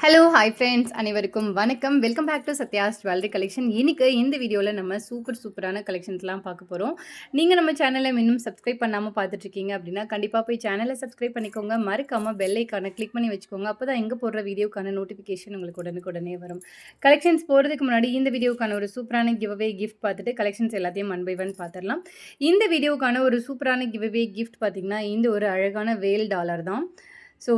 Hello hi friends அனைவருக்கும் வணக்கம். Welcome back to Sathya's jewellery collection. இன்னைக்கு இந்த வீடியோவில் நம்ம சூப்பரான கலெக்ஷன்ஸ்லாம் பார்க்க போகிறோம். நீங்கள் நம்ம சேனலை இன்னும் சப்ஸ்கிரைப் பண்ணாமல் பார்த்துட்ருக்கீங்க அப்படின்னா கண்டிப்பாக போய் சேனலை சப்ஸ்கிரைப் பண்ணிக்கோங்க. மறக்காமல் பெல் ஐக்கானை கிளிக் பண்ணி வச்சுக்கோங்க. அப்போ தான் எங்கே போடுற வீடியோக்கான நோட்டிஃபிகேஷன் உங்களுக்கு உடனுக்குடனே வரும். கலெக்ஷன்ஸ் போகிறதுக்கு முன்னாடி இந்த வீடியோக்கான ஒரு சூப்பரான கிவ்அவே கிஃப்ட் பார்த்துட்டு கலெக்ஷன்ஸ் எல்லாத்தையும் ஒன் பை ஒன் பார்த்துடலாம். இந்த வீடியோக்கான ஒரு சூப்பரான கிவ்அவே கிஃப்ட் பார்த்திங்கன்னா இந்த ஒரு அழகான வேல் டாலர் தான். ஸோ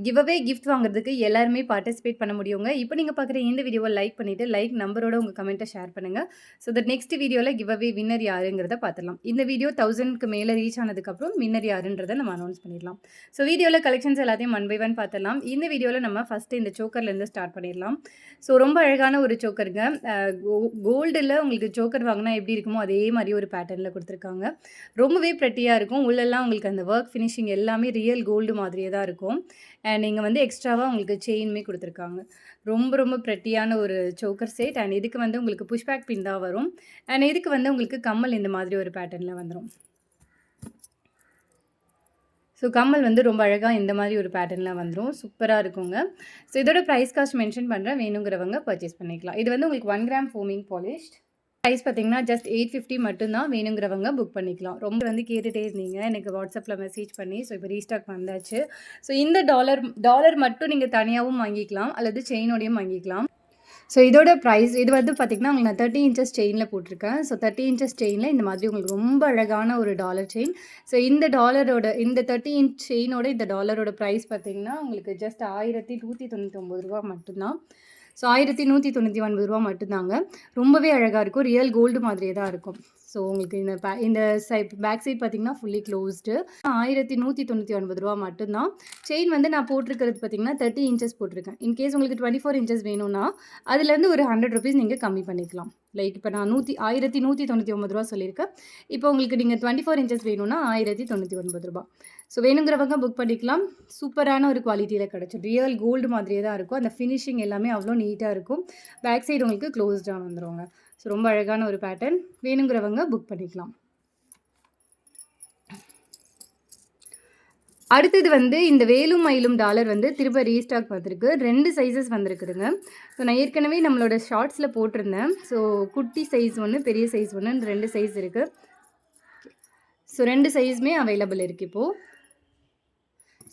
கிவ்அவே கிஃப்ட் வாங்குறதுக்கு எல்லாருமே பார்ட்டிசிபேட் பண்ண முடியுங்க. இப்போ நீங்கள் பார்க்குற இந்த வீடியோவை லைக் பண்ணிவிட்டு லைக் நம்பரோட உங்கள் கமெண்ட்டை ஷேர் பண்ணுங்கள். ஸோ தட் நெக்ஸ்ட் வீடியோவில் கிவ்அவே வின்னர் யாருங்கிறத பார்த்துடலாம். இந்த வீடியோ 1000க்கு மேலே ரீச் ஆனதுக்கப்புறம் வின்னர் யாருன்றதை நம்ம அனௌன்ஸ் பண்ணிடலாம். ஸோ வீடியோவில் கலெக்ஷன்ஸ் எல்லாத்தையும் ஒன் பை ஒன் பார்த்துடலாம். இந்த வீடியோவில் நம்ம ஃபஸ்ட்டு இந்த சோக்கர்லேருந்து ஸ்டார்ட் பண்ணிடலாம். ஸோ ரொம்ப அழகான ஒரு சோக்கருங்க. கோல்டில் உங்களுக்கு சோக்கர் வாங்கினா எப்படி இருக்குமோ அதே மாதிரி ஒரு பேட்டர்னில் கொடுத்துருக்காங்க. ரொம்பவே ப்ரெட்டியாக இருக்கும். உள்ளெல்லாம் உங்களுக்கு அந்த ஒர்க் ஃபினிஷிங் எல்லாமே ரியல் கோல்டு மாதிரியே தான் இருக்கும். அண்ட் இங்கே வந்து எக்ஸ்ட்ராவாக உங்களுக்கு செயினுமே கொடுத்துருக்காங்க. ரொம்ப ப்ரெட்டியான ஒரு சோக்கர் செட். அண்ட் இதுக்கு வந்து உங்களுக்கு புஷ்பேக் பின் தான் வரும். அண்ட் இதுக்கு வந்து உங்களுக்கு கம்மல் இந்த மாதிரி ஒரு பேட்டர்னில் வந்துடும். ஸோ கம்மல் வந்து ரொம்ப அழகாக இந்த மாதிரி ஒரு பேட்டர்னில் வந்துடும். சூப்பராக இருக்குங்க. ஸோ இதோட ப்ரைஸ் காஸ்ட் மென்ஷன் பண்ணுறேன், வேணுங்கிறவங்க பர்ச்சேஸ் பண்ணிக்கலாம். இது வந்து உங்களுக்கு 1 கிராம் ஃபோமிங் பாலிஷ்ட். ப்ரைஸ் பார்த்தீங்கன்னா ஜஸ்ட் 850 மட்டும்தான். வேணுங்கிறவங்க புக் பண்ணிக்கலாம். ரொம்ப வந்து கேட்டுகிட்டே இருந்தீங்க எனக்கு வாட்ஸ்அப்பில் மெசேஜ் பண்ணி. ஸோ இப்போ ரீஸ்டாக் வந்தாச்சு. ஸோ இந்த டாலர் மட்டும் நீங்கள் தனியாகவும் வாங்கிக்கலாம் அல்லது செயினோடையும் வாங்கிக்கலாம். ஸோ இதோட ப்ரைஸ் இது வந்து பார்த்திங்கன்னா உங்களுக்கு நான் 30 இன்ச்சஸ் செயினில் போட்டிருக்கேன். ஸோ 30 இன்ச்சஸ் செயினில் இந்த மாதிரி உங்களுக்கு ரொம்ப அழகான ஒரு டாலர் செயின். ஸோ இந்த 30 இன்ச் செயினோட இந்த டாலரோட ப்ரைஸ் பார்த்திங்கன்னா உங்களுக்கு ஜஸ்ட் 1199 ரூபா மட்டும்தான். ஸோ 1199 ரூபா மட்டும்தாங்க. ரொம்பவே அழகாக இருக்கும். ரியல் கோல்டு மாதிரியே தான் இருக்கும். ஸோ உங்களுக்கு இந்த பேக் சைட் பார்த்திங்கன்னா ஃபுல்லி க்ளோஸ்டு. 1199 ரூபா மட்டும்தான். செயின் வந்து நான் போட்டிருக்கிறது பார்த்திங்கன்னா 30 இன்ச்சஸ் போட்டிருக்கேன். இன்கேஸ் உங்களுக்கு 24 இன்ச்சஸ் வேணும்னா அதுலேருந்து ஒரு 100 ருபீஸ் நீங்கள் கம்மி பண்ணிக்கலாம். லைக் இப்போ நான் 1199 ரூபா சொல்லியிருக்கேன். இப்போ உங்களுக்கு நீங்கள் 24 இன்ச்சஸ் வேணும்னா 1099 ரூபா. ஸோ வேணுங்கிறவங்க புக் பண்ணிக்கலாம். சூப்பரான ஒரு குவாலிட்டியில் கிடச்சிடும். ரியல் கோல்டு மாதிரியே தான் இருக்கும். அந்த ஃபினிஷிங் எல்லாமே அவ்வளோ நீட்டாக இருக்கும். பேக் சைடு உங்களுக்கு க்ளோஸ்டாக வந்துடுவாங்க. ஸோ ரொம்ப அழகான ஒரு பேட்டர்ன். வேணுங்கிறவங்க புக் பண்ணிக்கலாம். அடுத்தது வந்து இந்த வேலும் மயிலும் டாலர் வந்து திரும்ப ரீஸ்டாக் வந்திருக்கு. 2 சைஸஸ் வந்திருக்குதுங்க. ஸோ நான் ஏற்கனவே நம்மளோட ஷார்ட்ஸில் போட்டிருந்தேன். ஸோ குட்டி சைஸ் ஒன்று, பெரிய சைஸ் ஒன்று, 2 சைஸ் இருக்குது. ஸோ 2 சைஸுமே அவைலபிள் இருக்குது இப்போது.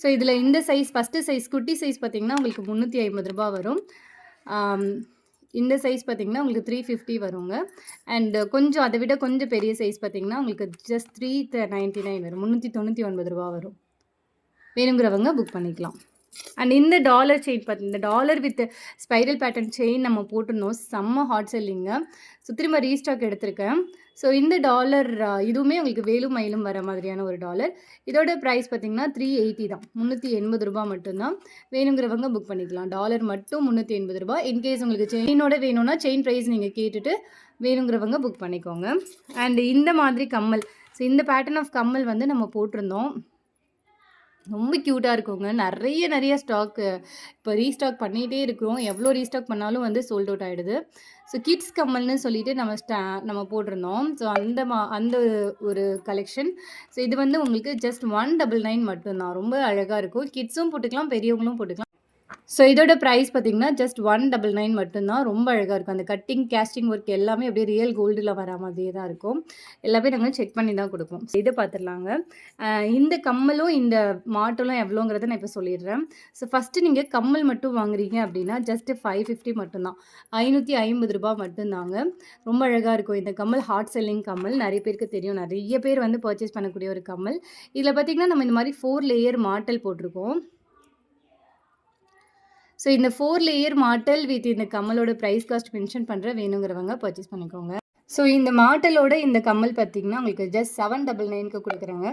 ஸோ இதில் இந்த சைஸ் ஃபஸ்ட்டு சைஸ் குட்டி சைஸ் பார்த்திங்கன்னா உங்களுக்கு 350 ரூபா வரும். இந்த சைஸ் பார்த்திங்கன்னா உங்களுக்கு 350 வருங்க. அண்டு கொஞ்சம் அதை விட கொஞ்சம் பெரிய சைஸ் பார்த்திங்கன்னா உங்களுக்கு ஜஸ்ட் 399 வரும். 399 ரூபா வரும். வேணுங்கிறவங்க புக் பண்ணிக்கலாம். அண்ட் இந்த டாலர் செயின் இந்த dollar with spiral pattern chain நம்ம போட்டிருந்தோம். செம்ம ஹாட் செல்லிங்க. ஸோ திரும்ப ரீஸ்டாக் எடுத்திருக்கேன். ஸோ இந்த டாலர் இதுவுமே உங்களுக்கு வேலும் மயிலும் வர மாதிரியான ஒரு டாலர். இதோட ப்ரைஸ் பார்த்திங்கன்னா 380 தான். 380 ரூபா மட்டும்தான். வேணுங்கிறவங்க புக் பண்ணிக்கலாம். டாலர் மட்டும் 380 ரூபா. இன்கேஸ் உங்களுக்கு செயினோட வேணும்னா செயின் ப்ரைஸ் நீங்கள் கேட்டுட்டு வேணுங்கிறவங்க புக் பண்ணிக்கோங்க. அண்ட் இந்த மாதிரி கம்மல், ஸோ இந்த பேட்டர்ன் ஆஃப் கம்மல் வந்து நம்ம போட்டிருந்தோம். ரொம்ப க்யூட்டாக இருக்குங்க. நிறைய ஸ்டாக்கு இப்போ ரீஸ்டாக் பண்ணிகிட்டே இருக்கிறோம். எவ்வளோ ரீஸ்டாக் பண்ணாலும் வந்து சோல்ட் அவுட் ஆகிடுது. ஸோ கிட்ஸ் கம்மல்னு சொல்லிட்டு நம்ம போட்டிருந்தோம். ஸோ அந்த ஒரு கலெக்ஷன். ஸோ இது வந்து உங்களுக்கு ஜஸ்ட் 199 மட்டும்தான். ரொம்ப அழகாக இருக்கும். கிட்ஸும் போட்டுக்கலாம், பெரியவங்களும் போட்டுக்கலாம். ஸோ இதோட ப்ரைஸ் பார்த்திங்கன்னா ஜஸ்ட் 199 மட்டும்தான். ரொம்ப அழகாக இருக்கும். அந்த கட்டிங் கேஸ்டிங் ஒர்க் எல்லாமே அப்படியே ரியல் கோல்டில் வர மாதிரியே தான் இருக்கும். எல்லாமே நாங்கள் செக் பண்ணி தான் கொடுப்போம். இதை பார்த்துடலாங்க. இந்த கம்மலும் இந்த மாட்டலும் எவ்வளோங்கிறத நான் இப்போ சொல்லிடுறேன். ஸோ ஃபஸ்ட்டு நீங்கள் கம்மல் மட்டும் வாங்குறீங்க அப்படின்னா ஜஸ்ட்டு 550 மட்டும்தான். 550 ரூபா மட்டும்தாங்க. ரொம்ப அழகாக இருக்கும். இந்த கம்மல் ஹாட் செல்லிங் கம்மல். நிறைய பேருக்கு தெரியும். நிறைய பேர் வந்து பர்ச்சேஸ் பண்ணக்கூடிய ஒரு கம்மல். இதில் பார்த்திங்கன்னா நம்ம இந்த மாதிரி 4 லேயர் மாட்டல் போட்டிருக்கோம். ஸோ இந்த 4 லேயர் மாட்டல் வித் இந்த கம்மலோட ப்ரைஸ் காஸ்ட் மென்ஷன் பண்ணுற. வேணுங்கிறவங்க பர்ச்சேஸ் பண்ணிக்கோங்க. ஸோ இந்த மாட்டலோட இந்த கம்மல் பார்த்திங்கன்னா உங்களுக்கு ஜஸ்ட் 799க்கு கொடுக்குறாங்க.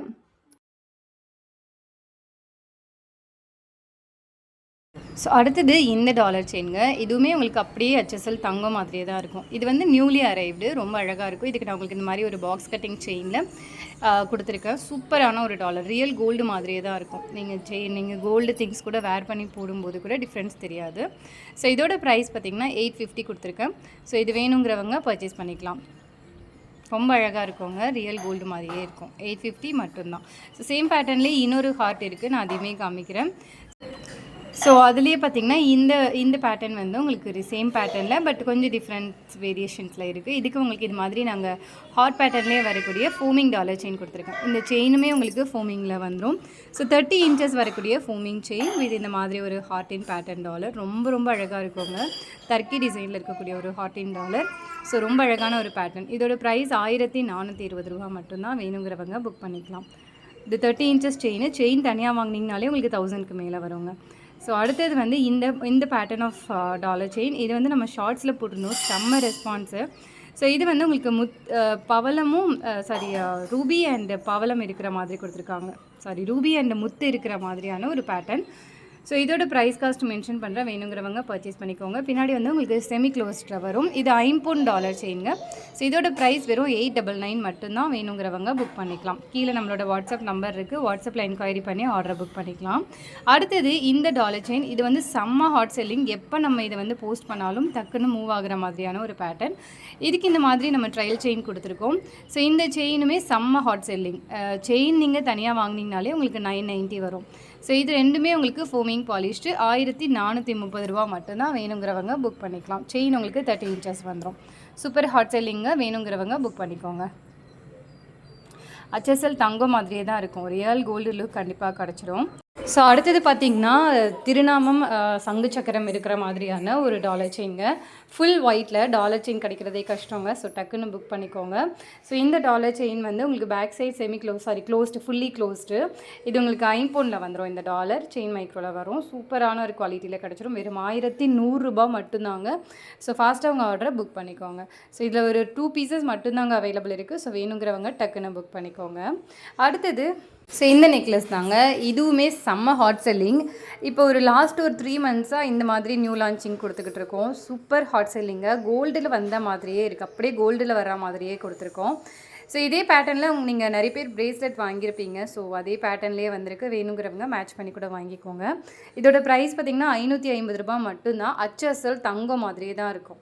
ஸோ அடுத்தது இந்த டாலர் செயினுங்க. இதுவுமே உங்களுக்கு அப்படியே HSL தங்கம் மாதிரியே தான் இருக்கும். இது வந்து நியூலி அரைவ்டு. ரொம்ப அழகாக இருக்கும். இதுக்கு நான் உங்களுக்கு இந்த மாதிரி ஒரு பாக்ஸ் கட்டிங் செயினில் கொடுத்துருக்கேன். சூப்பரான ஒரு டாலர். ரியல் கோல்டு மாதிரியே தான் இருக்கும். நீங்கள் கோல்டு திங்ஸ் கூட வேர் பண்ணி போடும்போது கூட டிஃப்ரென்ஸ் தெரியாது. ஸோ இதோட ப்ரைஸ் பார்த்திங்கன்னா 850 கொடுத்துருக்கேன். ஸோ இது வேணுங்கிறவங்க பர்ச்சேஸ் பண்ணிக்கலாம். ரொம்ப அழகாக இருக்குங்க. ரியல் கோல்டு மாதிரியே இருக்கும். 850 மட்டும்தான். ஸோ சேம் பேட்டர்ன்லேயே இன்னொரு ஹார்ட் இருக்குது. நான் அதையுமே காமிக்கிறேன். ஸோ அதுலேயே பார்த்திங்கன்னா இந்த பேட்டர்ன் வந்து உங்களுக்கு சேம் பேட்டர்னில் பட் கொஞ்சம் டிஃப்ரெண்ட் வேரியேஷன்ஸில் இருக்குது. இதுக்கு உங்களுக்கு இது மாதிரி நாங்கள் ஹாட் பேட்டர்ன்லேயே வரக்கூடிய ஃபோமிங் டாலர் செயின் கொடுத்துருக்கோம். இந்த செயினுமே உங்களுக்கு ஃபோமிங்கில் வந்துடும். ஸோ 30 இன்ச்சஸ் வரக்கூடிய ஃபோமிங் செயின் இது இந்த மாதிரி ஒரு ஹார்ட் இன் பேட்டர்ன் டாலர் ரொம்ப ரொம்ப அழகாக இருக்குங்க. டர்க்கி டிசைனில் இருக்கக்கூடிய ஒரு ஹார்ட் இன் டாலர். ஸோ ரொம்ப அழகான ஒரு பேட்டர்ன். இதோட ப்ரைஸ் 1420 ரூபா மட்டும்தான். வேணுங்கிறவங்க புக் பண்ணிக்கலாம். இது 30 இன்ச்சஸ் செயின் தனியாக வாங்கினீங்கனாலே உங்களுக்கு 1000க்கு மேலே வருங்க. ஸோ அடுத்தது வந்து இந்த பேட்டர்ன் ஆஃப் டாலர் செயின் இது வந்து நம்ம ஷார்ட்ஸில் போட்டிருந்தோம். செம்ம ரெஸ்பான்ஸு. ஸோ இது வந்து உங்களுக்கு பவளமும் ரூபி அண்ட் பவளம் இருக்கிற மாதிரி கொடுத்துருக்காங்க. ரூபி அண்ட் முத்து இருக்கிற மாதிரியான ஒரு பேட்டர்ன். ஸோ இதோட ப்ரைஸ் காஸ்ட் மென்ஷன் பண்ணுறேன். வேணுங்கிறவங்க பர்ச்சேஸ் பண்ணிக்கோங்க. பின்னாடி வந்து உங்களுக்கு செமி க்ளோஸ்டில் வரும். இது 5 பவுண்ட் டாலர் செயினுங்க. ஸோ இதோட ப்ரைஸ் வெறும் 899 மட்டும்தான். வேணுங்கிறவங்க புக் பண்ணிக்கலாம். கீழே நம்மளோட வாட்ஸ்அப் நம்பர் இருக்குது. வாட்ஸ்அப்பில் என்கொயரி பண்ணி ஆர்டரை புக் பண்ணிக்கலாம். அடுத்தது இந்த டாலர் செயின் இது வந்து செம்ம ஹாட் செல்லிங். எப்போ நம்ம இதை வந்து போஸ்ட் பண்ணாலும் டக்குன்னு மூவ் ஆகிற மாதிரியான ஒரு பேட்டர்ன். இதுக்கு இந்த மாதிரி நம்ம ட்ரையல் செயின் கொடுத்துருக்கோம். ஸோ இந்த செயினுமே செம்ம ஹாட் செல்லிங். செயின் நீங்கள் தனியாக வாங்கினீங்கனாலே உங்களுக்கு 990 வரும். ஸோ இது ரெண்டுமே உங்களுக்கு ஃபோமிங் பாலிஷ்டு 1430 ரூபா மட்டும்தான். வேணுங்கிறவங்க புக் பண்ணிக்கலாம். செயின் உங்களுக்கு 30 இன்ச்சஸ் வந்துடும். சூப்பர் ஹாட் செல்லிங்க. வேணுங்கிறவங்க புக் பண்ணிக்கோங்க. HSL தங்கம் மாதிரியே தான் இருக்கும். ரியல் கோல்டு லுக் கண்டிப்பாக கிடச்சிரும். ஸோ அடுத்தது பார்த்திங்கன்னா திருநாமம் சங்கு சக்கரம் இருக்கிற மாதிரியான ஒரு டாலர் செயின்ங்க. ஃபுல் ஒயிட்டில் டாலர் செயின் கிடைக்கிறதே கஷ்டங்க. ஸோ டக்குன்னு புக் பண்ணிக்கோங்க. ஸோ இந்த டாலர் செயின் வந்து உங்களுக்கு back side closed fully closed. இது உங்களுக்கு 5 பவுண்டில் வந்துடும். இந்த டாலர் செயின் மைக்ரோவில் வரும். சூப்பரான ஒரு குவாலிட்டியில் கிடச்சிரும். வெறும் 1100 ரூபா மட்டும்தாங்க. ஸோ ஃபாஸ்ட்டாக உங்கள் ஆர்டரை புக் பண்ணிக்கோங்க. ஸோ இதில் ஒரு 2 பீசஸ் மட்டும்தாங்க அவைலபிள் இருக்குது. ஸோ வேணுங்கிறவங்க டக்குன்னு புக் பண்ணிக்கோங்க. அடுத்தது ஸோ இந்த நெக்லஸ் தாங்க. இதுவுமே செம்ம ஹாட் செல்லிங். இப்போ ஒரு லாஸ்ட் ஒரு 3 மந்த்ஸாக இந்த மாதிரி நியூ லான்ச்சிங் கொடுத்துக்கிட்டு இருக்கோம். சூப்பர் ஹாட் செல்லிங்க. கோல்டில் வந்த மாதிரியே இருக்குது. அப்படியே கோல்டில் வர மாதிரியே கொடுத்துருக்கோம். ஸோ இதே பேட்டர்னில் நீங்கள் நிறைய பேர் ப்ரேஸ்லெட் வாங்கியிருப்பீங்க. ஸோ அதே பேட்டர்ன்லேயே வந்திருக்கு. வேணுங்கிறவங்க மேட்ச் பண்ணி கூட வாங்கிக்கோங்க. இதோட ப்ரைஸ் பார்த்திங்கன்னா 550 ரூபா மட்டும்தான். HSL தங்கம் மாதிரியே தான் இருக்கும்.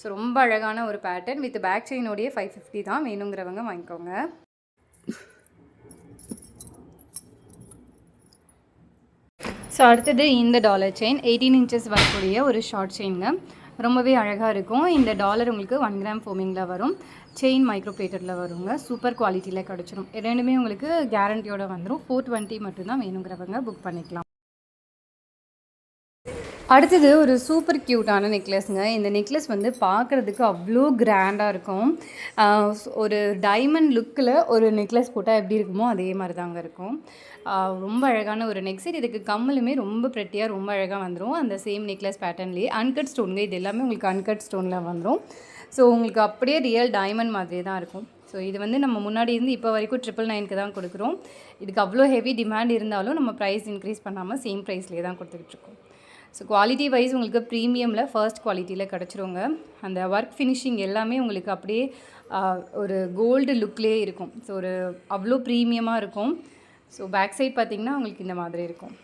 ஸோ ரொம்ப அழகான ஒரு பேட்டர்ன் வித் பேக் செயினோடைய 550 தான். வேணுங்கிறவங்க வாங்கிக்கோங்க. ஸோ அடுத்தது இந்த டாலர் செயின் 18 இன்ச்சஸ் வரக்கூடிய ஒரு ஷார்ட் செயினுங்க. ரொம்பவே அழகாக இருக்கும். இந்த டாலர் உங்களுக்கு 1 கிராம் ஃபோமிங்கில் வரும். செயின் மைக்ரோ பிளேட்டடில் வருங்க. சூப்பர் குவாலிட்டியில் கிடச்சிடும். ரெண்டுமே உங்களுக்கு கேரண்டியோடு வந்துடும். 420 மட்டும்தான். வேணுங்கிறவங்க புக் பண்ணிக்கலாம். அடுத்தது ஒரு சூப்பர் க்யூட்டான நெக்லஸ்ங்க. இந்த நெக்லஸ் வந்து பார்க்குறதுக்கு அவ்வளோ கிராண்டாக இருக்கும். ஒரு டைமண்ட் லுக்கில் ஒரு நெக்லஸ் போட்டால் எப்படி இருக்குமோ அதே மாதிரி தாங்க இருக்கும். ரொம்ப அழகான ஒரு நெக் செட். இதுக்கு கம்மலுமே ரொம்ப ப்ரெட்டியாக ரொம்ப அழகாக வந்துடும். அந்த சேம் நெக்லஸ் பேட்டர்ன்லேயே அன்கட் ஸ்டோனுங்க. இது எல்லாமே உங்களுக்கு அன்கட் ஸ்டோனில் வந்துடும். ஸோ உங்களுக்கு அப்படியே ரியல் டைமண்ட் மாதிரியே தான் இருக்கும். ஸோ இது வந்து நம்ம முன்னாடி இருந்து இப்போ வரைக்கும் 999க்கு தான் கொடுக்குறோம். இதுக்கு அவ்வளோ ஹெவி டிமாண்ட் இருந்தாலும் நம்ம ப்ரைஸ் இன்க்ரீஸ் பண்ணாமல் சேம் ப்ரைஸ்லேயே தான் கொடுத்துக்கிட்ருக்கோம். ஸோ குவாலிட்டி வைஸ் உங்களுக்கு ப்ரீமியமில் ஃபர்ஸ்ட் குவாலிட்டியில் கிடச்சிருங்க. அந்த ஒர்க் ஃபினிஷிங் எல்லாமே உங்களுக்கு அப்படியே ஒரு கோல்டு லுக்லேயே இருக்கும். ஸோ ஒரு அவ்வளோ ப்ரீமியமாக இருக்கும். ஸோ பேக் சைட் பார்த்திங்கன்னா உங்களுக்கு இந்த மாதிரி இருக்கும்.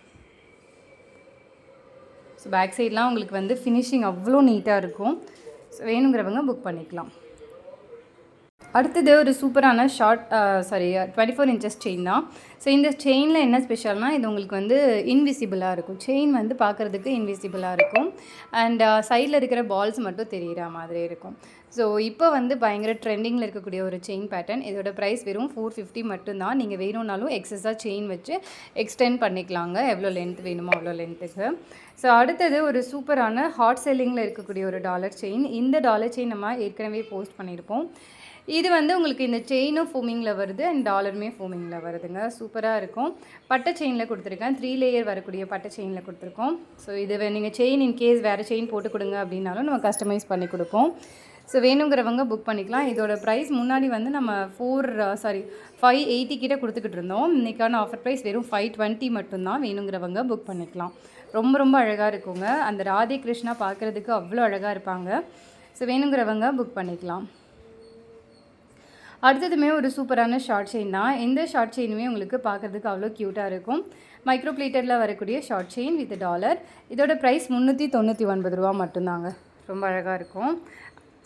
ஸோ பேக் சைட்லாம் உங்களுக்கு வந்து ஃபினிஷிங் அவ்வளோ நீட்டாக இருக்கும். ஸோ வேணுங்கிறவங்க புக் பண்ணிக்கலாம். அடுத்தது ஒரு சூப்பரான 24 இன்ச்சஸ் செயின் தான். ஸோ இந்த செயினில் என்ன ஸ்பெஷல்னால் இது உங்களுக்கு வந்து இன்விசிபிளாக இருக்கும். செயின் வந்து பார்க்குறதுக்கு இன்விசிபிளாக இருக்கும். அண்ட் சைடில் இருக்கிற பால்ஸ் மட்டும் தெரிகிற மாதிரி இருக்கும். ஸோ இப்போ வந்து பயங்கர ட்ரெண்டிங்கில் இருக்கக்கூடிய ஒரு செயின் பேட்டர்ன். இதோட ப்ரைஸ் வெறும் 450 மட்டும்தான். நீங்கள் வேணும்னாலும் எக்ஸஸாக செயின் வச்சு எக்ஸ்டெண்ட் பண்ணிக்கலாங்க. எவ்வளோ லென்த் வேணுமோ அவ்வளோ லென்த்துக்கு. ஸோ அடுத்தது ஒரு சூப்பரான ஹாட் செல்லிங்கில் இருக்கக்கூடிய ஒரு டாலர் செயின். இந்த டாலர் செயின் நம்ம ஏற்கனவே போஸ்ட் பண்ணியிருப்போம். இது வந்து உங்களுக்கு இந்த செயினும் ஃபோமிங்கில் வருது அண்ட் டாலருமே ஃபோமிங்கில் வருதுங்க. சூப்பராக இருக்கும். பட்டை செயினில் கொடுத்துருக்கேன். 3 லேயர் வரக்கூடிய பட்டை செயினில் கொடுத்துருக்கோம். ஸோ இது நீங்கள் செயின் இன்கேஸ் வேறு செயின் போட்டு கொடுங்க அப்படின்னாலும் நம்ம கஸ்டமைஸ் பண்ணி கொடுப்போம். ஸோ வேணுங்கிறவங்க புக் பண்ணிக்கலாம். இதோட ப்ரைஸ் முன்னாடி வந்து நம்ம 580 கிட்ட கொடுத்துக்கிட்டு இருந்தோம். இன்றைக்கான ஆஃபர் ப்ரைஸ் வெறும் 520 மட்டும்தான். வேணுங்கிறவங்க புக் பண்ணிக்கலாம். ரொம்ப ரொம்ப அழகாக இருக்குங்க. அந்த ராதே கிருஷ்ணா பார்க்குறதுக்கு அவ்வளோ அழகாக இருப்பாங்க. ஸோ வேணுங்கிறவங்க புக் பண்ணிக்கலாம். அடுத்ததுமே ஒரு சூப்பரான ஷார்ட் செயின் தான். இந்த ஷார்ட் செயினுமே உங்களுக்கு பார்க்குறதுக்கு அவ்வளோ க்யூட்டாக இருக்கும். மைக்ரோ பிளேட்டடில் வரக்கூடிய ஷார்ட் செயின் வித் டாலர். இதோட ப்ரைஸ் 399 ரூபா மட்டும்தாங்க. ரொம்ப அழகாக இருக்கும்.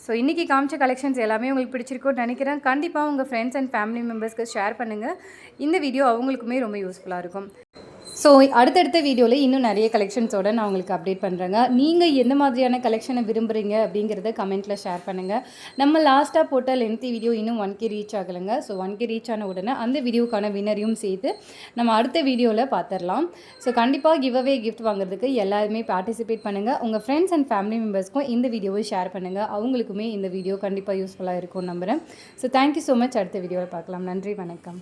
ஸோ இன்றைக்கி காமிச்ச கலெக்ஷன்ஸ் எல்லாமே உங்களுக்கு பிடிச்சிருக்கும்னு நினைக்கிறேன். கண்டிப்பாக உங்கள் ஃப்ரெண்ட்ஸ் அண்ட் ஃபேமிலி மெம்பர்ஸ்க்கு ஷேர் பண்ணுங்கள். இந்த வீடியோ அவங்களுக்குமே ரொம்ப யூஸ்ஃபுல்லாக இருக்கும். ஸோ அடுத்தடுத்த வீடியோவில் இன்னும் நிறைய கலெக்ஷன்ஸோடு நான் உங்களுக்கு அப்டேட் பண்ணுறேங்க. நீங்கள் எந்த மாதிரியான கலெக்ஷனை விரும்புகிறீங்க அப்படிங்கிறத கமெண்ட்டில் ஷேர் பண்ணுங்கள். நம்ம லாஸ்ட்டாக போட்ட லென்த்தி வீடியோ இன்னும் 1K reach ஆகலைங்க. So 1K reach ஆன உடனே அந்த வீடியோக்கான வின்னரையும் சேர்த்து நம்ம அடுத்த வீடியோவில் பார்த்துடலாம். ஸோ கண்டிப்பாக கிவ் அவே கிஃப்ட் வாங்குறதுக்கு எல்லாருமே பார்ட்டிசிபேட் பண்ணுங்கள். உங்கள் ஃப்ரெண்ட்ஸ் அண்ட் ஃபேமிலி மெம்பர்ஸ்க்கும் இந்த வீடியோவை ஷேர் பண்ணுங்கள். அவங்களுக்குமே இந்த வீடியோ கண்டிப்பாக யூஸ்ஃபுல்லாக இருக்கும்னு நம்புகிறேன். So thank you so much. அடுத்த வீடியோவில் பார்க்கலாம். நன்றி, வணக்கம்.